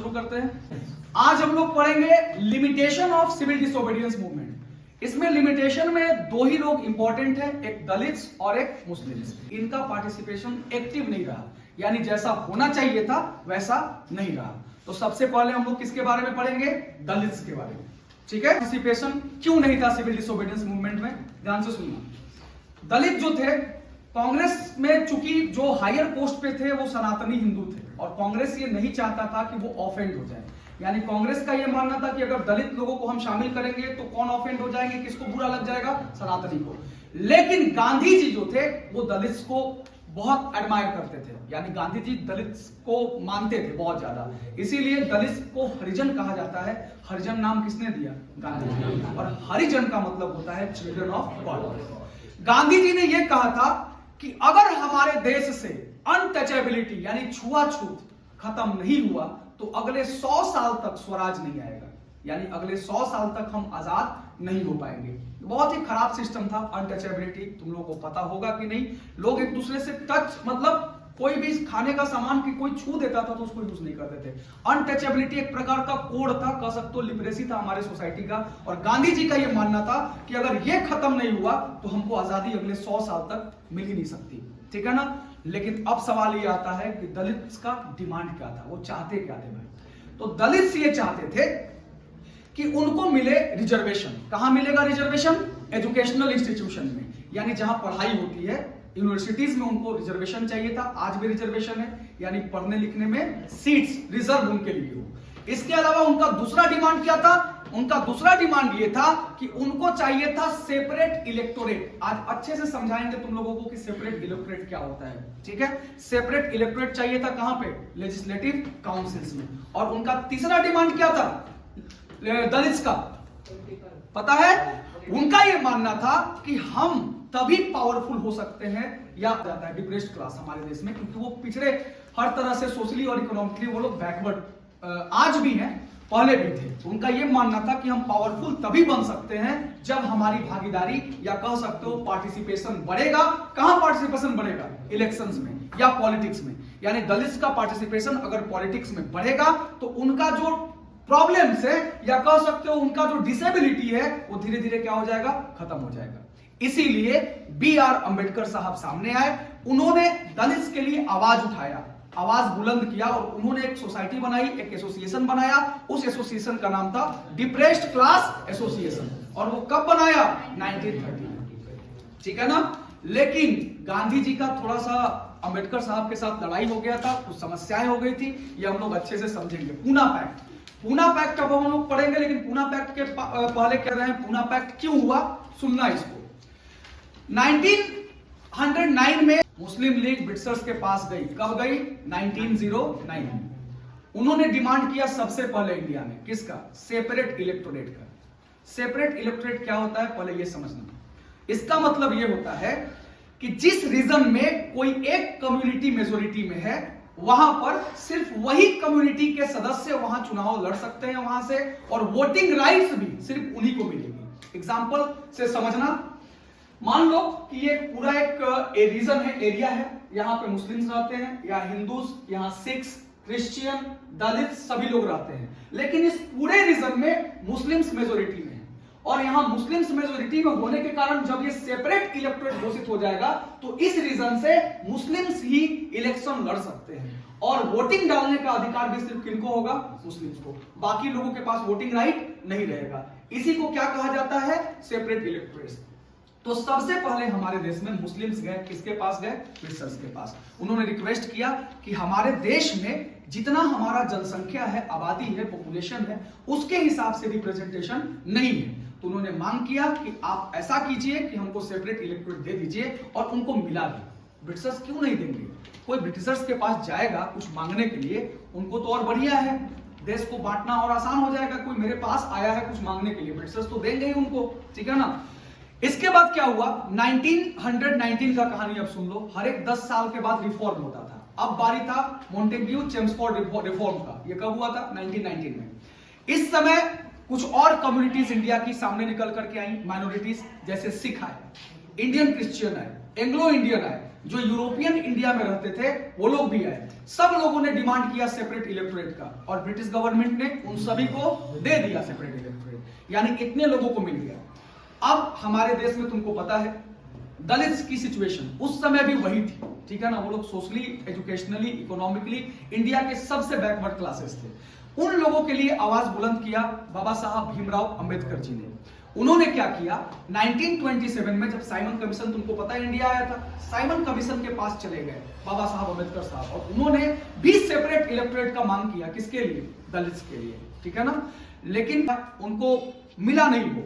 शुरू करते हैं। आज हम लोग पढ़ेंगे limitation of civil disobedience movement. इसमें लिमिटेशन में दो ही लोग इंपॉर्टेंट हैं, एक दलित्स और एक मुस्लिम्स। इनका पार्टिसिपेशन एक्टिव नहीं रहा, यानी जैसा होना चाहिए था वैसा नहीं रहा। तो सबसे पहले हम लोग किसके बारे में पढ़ेंगे? दलित्स के बारे में। ठीक है, पार्टिसिपेशन क्यों नहीं था सिविल डिसोबीडियंस मूवमेंट में? ध्यान से सुनना। दलित जो थे कांग्रेस में, चूंकि जो हायर पोस्ट पे थे वो सनातनी हिंदू थे और कांग्रेस ये नहीं चाहता था कि वो ऑफेंड हो जाए। यानी कांग्रेस का ये मानना था कि अगर दलित लोगों को हम शामिल करेंगे तो कौन ऑफेंड हो जाएंगे, किसको बुरा लग जाएगा? सनातनी को। लेकिन गांधी जी जो थे वो दलित को बहुत एडमायर करते थे, यानी गांधी जी दलित को मानते थे बहुत ज्यादा, इसीलिए दलित को हरिजन कहा जाता है। हरिजन नाम किसने दिया? गांधी जी। और हरिजन का मतलब होता है children of God. Gandhi ji ने यह कहा था कि अगर हमारे देश से अनटचेबिलिटी यानी छुआछूत खत्म नहीं हुआ तो अगले 100 साल तक स्वराज नहीं आएगा, यानी अगले 100 साल तक हम आजाद नहीं हो पाएंगे। बहुत ही खराब सिस्टम था अनटचेबिलिटी, तुम लोगों को पता होगा कि नहीं। लोग एक दूसरे से टच, मतलब कोई भी खाने का सामान की कोई छू देता था तो उसको यूज नहीं करते थे। अनटचेबिलिटी एक प्रकार का कोड था, कह सकते हो लिबरेसी था हमारे सोसाइटी का। और गांधी जी का यह मानना था कि अगर यह खत्म नहीं हुआ तो हमको आजादी अगले 100 साल तक मिल ही नहीं सकती। ठीक है ना। लेकिन अब सवाल ये आता है कि दलित का डिमांड क्या था, वो चाहते क्या थे भाई? तो दलित ये चाहते थे कि उनको मिले रिजर्वेशन। कहां मिलेगा रिजर्वेशन? एजुकेशनल इंस्टीट्यूशन में, यानी जहां पढ़ाई होती है, यूनिवर्सिटीज में उनको रिजर्वेशन चाहिए था। आज भी रिजर्वेशन है, यानी पढ़ने लिखने में सीट्स रिजर्व उनके लिए हो। इसके अलावा उनका दूसरा डिमांड क्या था? उनका दूसरा डिमांड ये था कि उनको चाहिए था सेपरेट इलेक्टोरेट। आज अच्छे से समझाएंगे तुम लोगों को कि सेपरेट इलेक्टोरेट क्या होता है। ठीक है, सेपरेट इलेक्टोरेट चाहिए था कहां पे? लेजिस्लेटिव काउंसिल्स में। और उनका तीसरा डिमांड क्या था दलित का? पता है? उनका यह मानना था कि हम तभी पावरफुल हो सकते हैं, या जाता है डिप्रेस्ड क्लास हमारे देश में, क्योंकि वो पिछड़े हर तरह से सोशली और इकोनॉमिकली वो लोग बैकवर्ड आज भी हैं, पहले भी थे। तो उनका यह मानना था कि हम पावरफुल तभी बन सकते हैं जब हमारी भागीदारी या कह सकते हो पार्टिसिपेशन बढ़ेगा। कहां पार्टिसिपेशन बढ़ेगा? इलेक्शंस में या पॉलिटिक्स में। यानी दलित का पार्टिसिपेशन अगर पॉलिटिक्स में बढ़ेगा तो उनका जो प्रॉब्लम्स है या कह सकते हो उनका जो डिसेबिलिटी है वो धीरे धीरे क्या हो जाएगा? खत्म हो जाएगा। इसीलिए बी.आर. अंबेडकर साहब सामने आए। उन्होंने दलित के लिए आवाज उठाया, आवाज बुलंद किया और उन्होंने एक सोसाइटी बनाई, एक एसोसिएशन बनाया। उस एसोसिएशन का नाम था डिप्रेस्ड क्लास एसोसिएशन। और वो कब बनाया? 1930 में। ठीक है ना। लेकिन गांधी जी का थोड़ा सा अंबेडकर साहब के साथ लड़ाई हो गया था, कुछ समस्याएं हो गई थी, ये हम लोग अच्छे से समझेंगे। पूना पैक्ट, पूना पैक्ट अब हम लोग पढ़ेंगे, लेकिन पूना पैक्ट के पहले कह रहे हैं पूना पैक्ट क्यों हुआ, सुनना इसको। 1909 में मुस्लिम लीग ब्रिटिशर्स के पास गई। कब गई? 1909 में। उन्होंने डिमांड किया सबसे पहले इंडिया में किसका? सेपरेट इलेक्टोरेट का। सेपरेट इलेक्टोरेट क्या होता है पहले ये समझना। इसका मतलब ये होता है कि जिस रीजन में कोई एक कम्युनिटी मेजोरिटी में है वहां पर सिर्फ वही कम्युनिटी के सदस्य वहां चुनाव लड़ सकते हैं वहां से, और वोटिंग राइट्स भी सिर्फ उन्हीं को मिलेगी। एग्जांपल से समझना, मान लो कि ये पूरा एक रीजन है, एरिया है, यहां पे मुस्लिम्स रहते हैं, या हिंदूज, यहां सिख्स, क्रिश्चियन, दलित सभी लोग रहते हैं। लेकिन इस पूरे रीजन में मुस्लिम्स मेजोरिटी में है, और यहां मुस्लिम्स मेजोरिटी में होने के कारण जब ये सेपरेट इलेक्टोरेट घोषित हो जाएगा तो इस रीजन से मुस्लिम्स ही इलेक्शन लड़ सकते हैं, और वोटिंग डालने का अधिकार भी सिर्फ किनको होगा? मुस्लिम्स को। बाकी लोगों के पास वोटिंग राइट नहीं रहेगा। इसी को क्या कहा जाता है? Separate electorate. तो सबसे पहले हमारे देश में मुस्लिम्स गए, किसके पास गए? ब्रिटिशर्स के पास। उन्होंने रिक्वेस्ट किया कि हमारे देश में जितना हमारा जनसंख्या है, आबादी है, पॉपुलेशन है, उसके हिसाब से रिप्रेजेंटेशन नहीं है। तो उन्होंने मांग किया कि आप ऐसा कीजिए कि हमको सेपरेट इलेक्टोरेट दे दीजिए, और उनको मिला भी। ब्रिटिशर्स क्यों नहीं देंगे? कोई ब्रिटिशर्स के पास जाएगा कुछ मांगने के लिए, उनको तो और बढ़िया है, देश को बांटना और आसान हो जाएगा। कोई मेरे पास आया है कुछ मांगने के लिए, ब्रिटिशर्स तो देंगे ही उनको। ठीक है ना। इसके बाद क्या हुआ? 1919 का कहानी अब सुन लो। हर एक 10 साल के बाद रिफॉर्म होता था। अब बारी था मॉन्टेग्यू चेम्सफोर्ड रिफॉर्म का। यह कब हुआ था? 1919 में। इस समय कुछ और कम्युनिटीज इंडिया की सामने निकल करके आई, माइनॉरिटीज, जैसे सिख आए, इंडियन क्रिश्चियन आए, एंग्लो इंडियन आए, जो यूरोपियन इंडिया में रहते थे वो लोग भी आए, सब लोगों ने डिमांड किया सेपरेट इलेक्टोरेट का, और ब्रिटिश गवर्नमेंट ने उन सभी को दे दिया सेपरेट इलेक्टोरेट, यानी इतने लोगों को मिल गया। अब हमारे देश में तुमको पता है दलित्स की सिचुएशन उस समय भी वही थी, ठीक है ना। वो लोग सोशली, एजुकेशनली, इकोनॉमिकली इंडिया के सबसे बैकवर्ड क्लासेस थे। उन लोगों के लिए आवाज बुलंद किया बाबा साहब भीमराव अंबेडकर जी ने। उन्होंने क्या किया, 1927 में जब साइमन कमीशन, तुमको पता है इंडिया आया था, साइमन कमीशन के पास चले गए बाबा साहब अंबेडकर साहब, और उन्होंने भी सेपरेट इलेक्टोरेट का मांग किया। किसके लिए? दलित्स के लिए, ठीक है ना। लेकिन उनको मिला नहीं वो।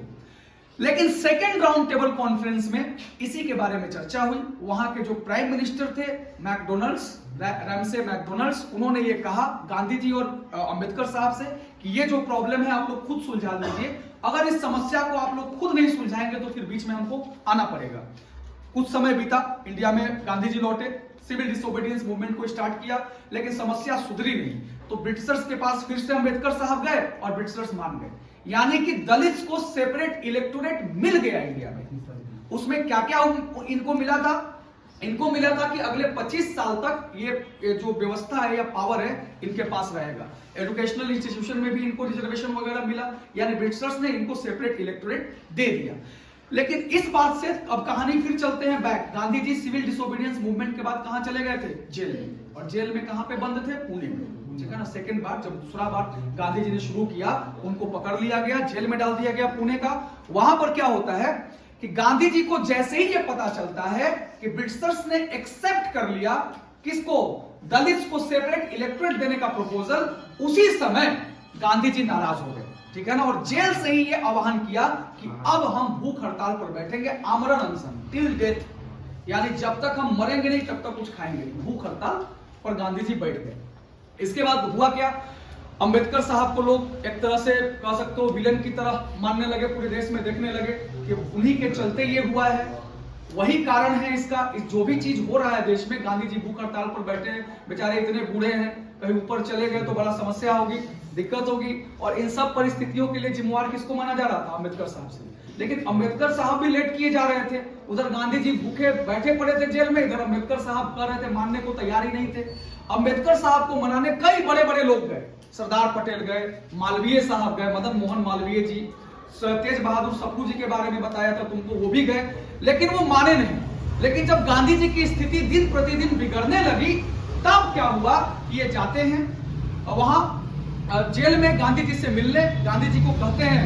लेकिन सेकेंड राउंड टेबल कॉन्फ्रेंस में इसी के बारे में चर्चा हुई। वहां के जो प्राइम मिनिस्टर थे मैकडोनल्ड्स, रैमसे मैकडोनल्ड्स, उन्होंने ये कहा गांधी जी और अंबेडकर साहब से कि ये जो प्रॉब्लम है आप लोग खुद सुलझा लीजिए, अगर इस समस्या को आप लोग खुद नहीं सुलझाएंगे तो फिर बीच में हमको आना पड़ेगा। कुछ समय बीता, इंडिया में गांधी जी लौटे, सिविल डिसोबीडियंस मूवमेंट को स्टार्ट किया, लेकिन समस्या सुधरी नहीं। तो ब्रिटिशर्स के पास फिर से अंबेडकर साहब गए और ब्रिटिशर्स मान गए, यानी कि दलित्स को सेपरेट इलेक्टोरेट मिल गया इंडिया में। उसमें क्या क्या इनको मिला था? इनको मिला था कि अगले 25 साल तक ये जो व्यवस्था है या पावर है इनके पास रहेगा। एजुकेशनल इंस्टीट्यूशन में भी इनको रिजर्वेशन वगैरह मिला, यानी ब्रिटिशर्स ने इनको सेपरेट इलेक्टोरेट दे दिया। लेकिन इस बात से अब कहानी फिर चलते हैं back. Gandhi ji civil disobedience movement के बाद कहां चले गए थे? जेल में। और जेल में कहां पे बंद थे? पुणे में, ठीक है ना। सेकंड बार, जब दूसरा बार गांधी जी ने शुरू किया, उनको पकड़ लिया गया, जेल में डाल दिया गया पुणे का। वहां पर क्या होता है कि गांधी जी को जैसे ही ये पता चलता है कि ब्रिटिशर्स ने एक्सेप्ट कर लिया किसको? दलित्स को सेपरेट इलेक्टोरेट देने का प्रपोजल, उसी समय गांधी जी नाराज हो गए, ठीक है ना। और जेल से ही ये आह्वान किया कि अब हम भूख हड़ताल पर बैठेंगे, आमरण अनशन टिल डेथ, यानी जब तक हम मरेंगे नहीं तब तक कुछ खाएंगे नहीं। भूख हड़ताल पर गांधी जी बैठ गए। इसके बाद हुआ क्या? अंबेडकर साहब को लोग एक तरह से कह सकते हो विलन की तरह मानने लगे, पूरे देश में देखने लगे कि उन्हीं के चलते ये हुआ है, वही कारण है इसका। जो भी चीज हो रहा है देश में, गांधी जी भूख हड़ताल पर बैठे हैं, बेचारे इतने बूढ़े हैं, कहीं ऊपर चले गए तो बड़ा समस्या होगी, दिक्कत होगी। और इन सब परिस्थितियों के लिए जिम्मेवार किसको माना जा रहा था? अंबेडकर साहब से। लेकिन अंबेडकर साहब भी लेट किए जा रहे थे। उधर गांधी जी भूखे बैठे पड़े थे जेल में, इधर अंबेडकर साहब कह रहे थे, मानने को तैयार ही नहीं थे। अंबेडकर साहब को मनाने कई बड़े बड़े लोग गए, सरदार पटेल गए, मालवीय साहब गए, मदन मोहन मालवीय जी, तेज बहादुर सप्रू जी के बारे में बताया था तुमको, वो भी गए, लेकिन वो माने नहीं। लेकिन जब गांधी जी की स्थिति दिन प्रतिदिन बिगड़ने लगी, तब क्या हुआ? ये जाते हैं वहां जेल में गांधी जी से मिलने। गांधी जी को कहते हैं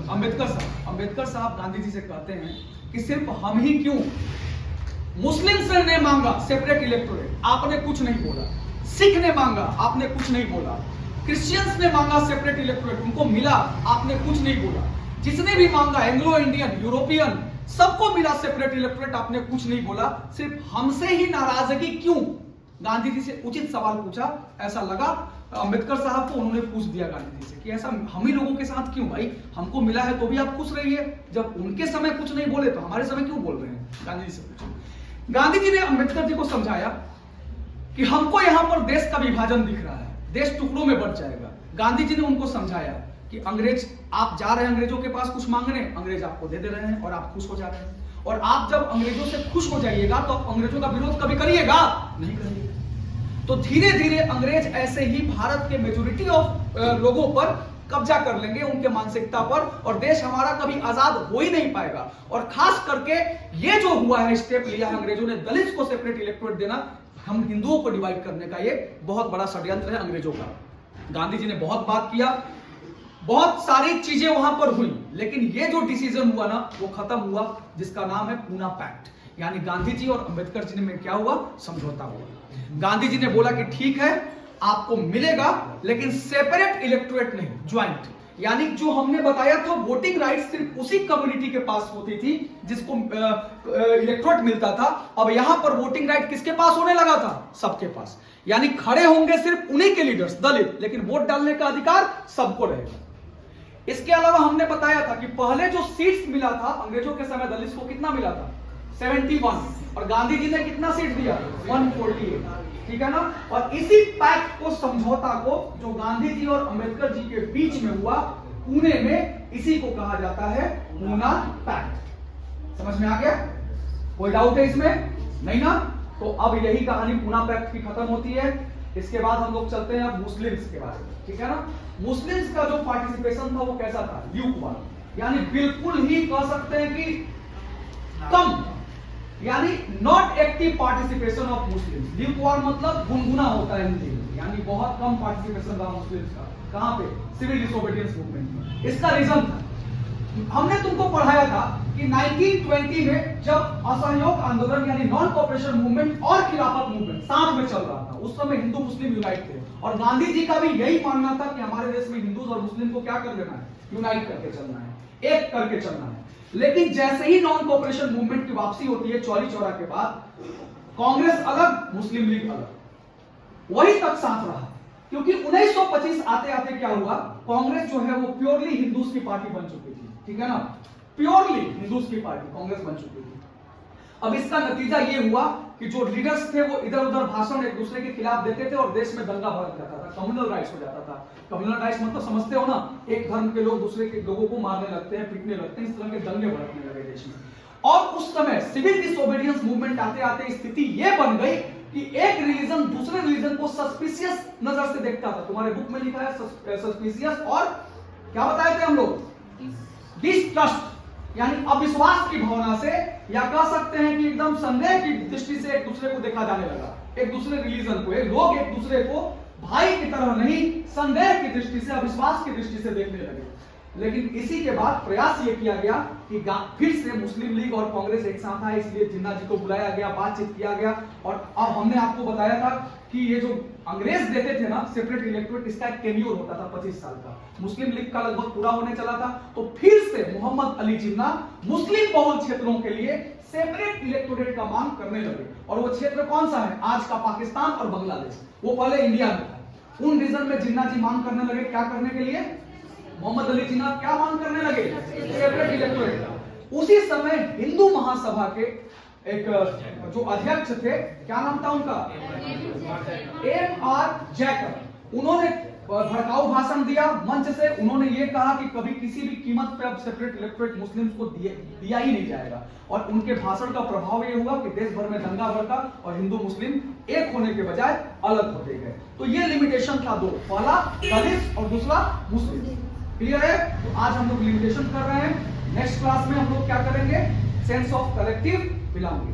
अंबेडकर साहब गांधी जी से कहते हैं कि सिर्फ हम ही क्यों, मुस्लिम्स ने मांगा सेपरेट इलेक्टोरेट, आपने कुछ नहीं बोला। सिख ने मांगा, आपने कुछ नहीं बोला। क्रिश्चियंस ने मांगा सेपरेट इलेक्टोरेट, उनको मिला, आपने कुछ नहीं बोला। जिसने भी मांगा, एंग्लो इंडियन, यूरोपियन, सबको मिला सेपरेट इलेक्टोरेट, आपने कुछ नहीं बोला। सिर्फ हमसे ही नाराजगी क्यों? गांधी जी से उचित सवाल पूछा, ऐसा लगा अंबेडकर साहब को। उन्होंने पूछ दिया गांधी जी से कि ऐसा हम ही लोगों के साथ क्यों? भाई हमको मिला है तो भी आप खुश रहिए, जब उनके समय कुछ नहीं बोले तो हमारे समय क्यों बोल रहे हैं? गांधी जी से पूछा। गांधी जी ने अंबेडकर जी को समझाया कि हमको यहां पर देश का विभाजन दिख रहा है, देश टुकड़ों में बंट जाएगा। गांधी जी ने उनको समझाया कि अंग्रेज, आप जा रहे हैं अंग्रेजों के पास कुछ मांगने, अंग्रेज आपको दे रहे हैं और आप खुश हो जा रहे हैं। और आप जब अंग्रेजों से खुश हो जाइएगा तो आप अंग्रेजों का विरोध कभी करिएगा नहीं करिएगा। तो धीरे धीरे अंग्रेज ऐसे ही भारत के मेजोरिटी ऑफ लोगों पर कब्जा कर लेंगे, उनके मानसिकता पर, और देश हमारा कभी आजाद हो ही नहीं पाएगा। और खास करके ये जो हुआ है, स्टेप लिया है अंग्रेजों ने दलित्स को सेपरेट इलेक्टोरेट देना, हम हिंदुओं को डिवाइड करने का, ये बहुत बड़ा षड्यंत्र है अंग्रेजों का। गांधी जी ने बहुत बात किया, बहुत सारी चीजें वहां पर हुई, लेकिन ये जो डिसीजन हुआ ना, वो खत्म हुआ, जिसका नाम है पूना पैक्ट। यानी गांधी जी और अंबेडकर जी में क्या हुआ? समझौता हुआ। गांधी जी ने बोला कि ठीक है आपको मिलेगा, लेकिन सेपरेट इलेक्टोरेट नहीं, ज्वाइंट। यानी जो हमने बताया था वोटिंग राइट सिर्फ उसी कम्युनिटी के पास होती थी जिसको इलेक्टोरेट मिलता था। अब यहां पर वोटिंग राइट किसके पास होने लगा था? सबके पास। यानी खड़े होंगे सिर्फ उन्हीं के लीडर्स, दलित, लेकिन वोट डालने का अधिकार सबको रहेगा। इसके अलावा हमने बताया था कि पहले जो सीट्स मिला था अंग्रेजों के समय दलित को, कितना मिला था? 71, और गांधी जी ने कितना सीट दिया? 148, ठीक है ना। और इसी पैक्ट को, समझौता को, जो गांधी जी और अंबेडकर जी के बीच में हुआ पुणे में, इसी को कहा जाता है पूना पैक्ट। समझ में आ गया? कोई डाउट है इसमें? नहीं ना? तो अब यही कहानी पूना पैक्ट की खत्म होती है। इसके बाद हम लोग चलते हैं अब मुस्लिम्स के बारे में, ठीक है ना? मुस्लिम्स का जो पार्टिसिपेशन था वो कैसा था? ल्यूकवार्म, यानी बिल्कुल ही कह सकते हैं कि कम, यानी not active participation of Muslims. Lukewarm मतलब गुनगुना होता है हिंदी में, यानी बहुत कम पार्टिसिपेशन रहा मुस्लिम्स का। कहां पे? सिविल डिसोबीडियंस मूवमेंट में। इसका रीजन था, हमने तुमको पढ़ाया था कि 1920 में जब असहयोग आंदोलन यानी नॉन कोऑपरेशन मूवमेंट और खिलाफत मूवमेंट साथ में चल रहा था, उस समय हिंदू मुस्लिम यूनाइट थे, और गांधी जी का भी यही मानना था कि हमारे देश में हिंदू और मुस्लिम को क्या कर लेना है? यूनाइट करके चलना है, एक करके चलना है। लेकिन जैसे ही नॉन कोऑपरेशन मूवमेंट की वापसी होती है चौरी चौरा के बाद, कांग्रेस अलग, मुस्लिम लीग अलग, वही तक साथ रहा। क्योंकि 1925 आते आते क्या हुआ, कांग्रेस जो है वो प्योरली हिंदूज की पार्टी बन चुकी थी, ठीक है ना? प्योरली हिंदूज की पार्टी कांग्रेस बन चुकी थी। अब इसका नतीजा ये हुआ कि जो लीडर्स थे वो इधर उधर भाषण एक दूसरे के खिलाफ देते थे और देश में दंगा भड़क जाता था, कम्युनल राइट्स हो जाता था। कम्युनल राइट्स मतलब समझते हो ना, एक धर्म के लोग दूसरे के लोगों को मारने लगते हैं, पीटने लगते हैं, इस तरह के दंगे भड़कने लगे देश में। और उस समय सिविल डिसोबीडियंस मूवमेंट आते आते स्थिति ये बन गई कि एक रिलीजन दूसरे रिलीजन को सस्पिशियस नजर से देखता था। तुम्हारे बुक में लिखा है सस्पिशियस, और क्या बताए थे हम लोग? डिस्ट्रस्ट, यानी अविश्वास की भावना से, या कह सकते हैं कि एकदम संदेह की दृष्टि से एक दूसरे को देखा जाने लगा। एक दूसरे रिलीजन को, लोग एक दूसरे को भाई की तरह नहीं, संदेह की दृष्टि से, अविश्वास की दृष्टि से देखने लगे। लेकिन इसी के बाद प्रयास ये किया गया कि फिर से मुस्लिम लीग और कांग्रेस एक साथ आए, इसलिए जिन्ना जी को बुलाया गया, बातचीत किया गया। और अब हमने आपको बताया था कि ये जो अंग्रेज देते थे ना सेपरेट इलेक्टोरेट, इसका एक टेन्योर होता था 25 साल का। मुस्लिम लीग का लगभग पूरा होने चला था, तो फिर से मोहम्मद अली जिन्ना मुस्लिम बहुल क्षेत्रों के लिए सेपरेट इलेक्टोरेट का मांग करने लगे। और वो क्षेत्र कौन सा है? आज का पाकिस्तान और बांग्लादेश, वो पहले इंडिया में था। उन रीजन में जिन्ना जी मांग करने लगे, क्या करने के लिए? मोहम्मद अली जिन्ना क्या मांग करने लगे? Separate electorate. उसी समय हिंदू महासभा के एक जो अध्यक्ष थे, क्या नाम था उनका? एम.आर. जैकब। उन्होंने भड़काऊ भाषण दिया मंच से। उन्होंने ये कहा कि कभी किसी भी कीमत पे अब सेपरेट इलेक्टोरेट मुस्लिम्स को दिया ही नहीं जाएगा। और उनके भाषण का प्रभाव ये हुआ कि देश भर में दंगा भड़का और हिंदू मुस्लिम एक होने के बजाय अलग होते गए। तो ये लिमिटेशन था दो, पहला दलित और दूसरा मुस्लिम। क्लियर है? तो आज हम लोग लिमिटेशन कर रहे हैं। नेक्स्ट क्लास में हम लोग क्या करेंगे? Sense of collective belonging.